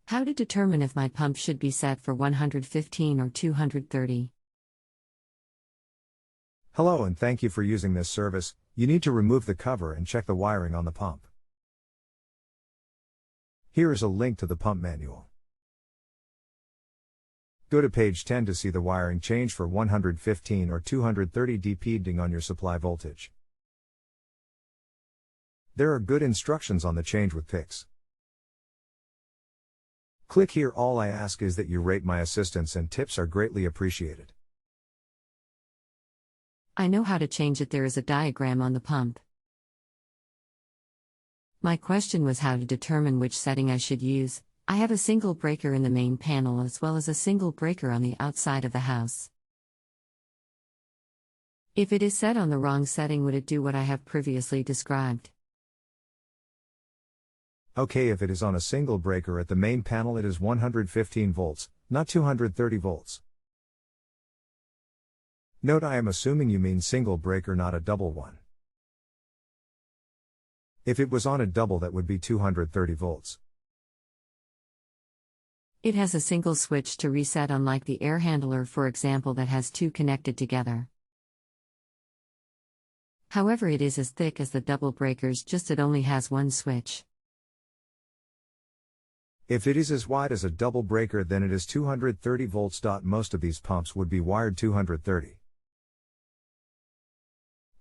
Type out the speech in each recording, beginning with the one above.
How to determine if my pump should be set for 115 or 230. Hello and thank you for using this service. You need to remove the cover and check the wiring on the pump. Here is a link to the pump manual. Go to page 10 to see the wiring change for 115 or 230 depending on your supply voltage. There are good instructions on the change with pics. Click here. All I ask is that you rate my assistance and tips are greatly appreciated. I know how to change it. There is a diagram on the pump. My question was how to determine which setting I should use. I have a single breaker in the main panel as well as a single breaker on the outside of the house. If it is set on the wrong setting, would it do what I have previously described? Okay, if it is on a single breaker at the main panel, it is 115 volts, not 230 volts. Note, I am assuming you mean single breaker, not a double one. If it was on a double, that would be 230 volts. It has a single switch to reset, unlike the air handler, for example, that has two connected together. However, it is as thick as the double breakers, just it only has one switch. If it is as wide as a double breaker, then it is 230 volts. Most of these pumps would be wired 230.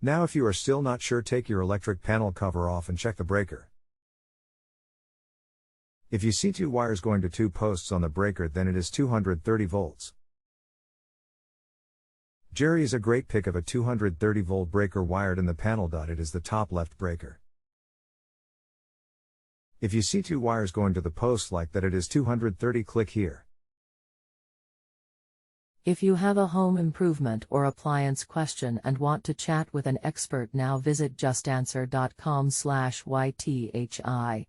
Now, if you are still not sure, take your electric panel cover off and check the breaker. If you see two wires going to two posts on the breaker, then it is 230 volts. Jerry is a great pick of a 230 volt breaker wired in the panel. It is the top left breaker. If you see two wires going to the post like that, it is 230. Click here. If you have a home improvement or appliance question and want to chat with an expert, now visit justanswer.com/ythi.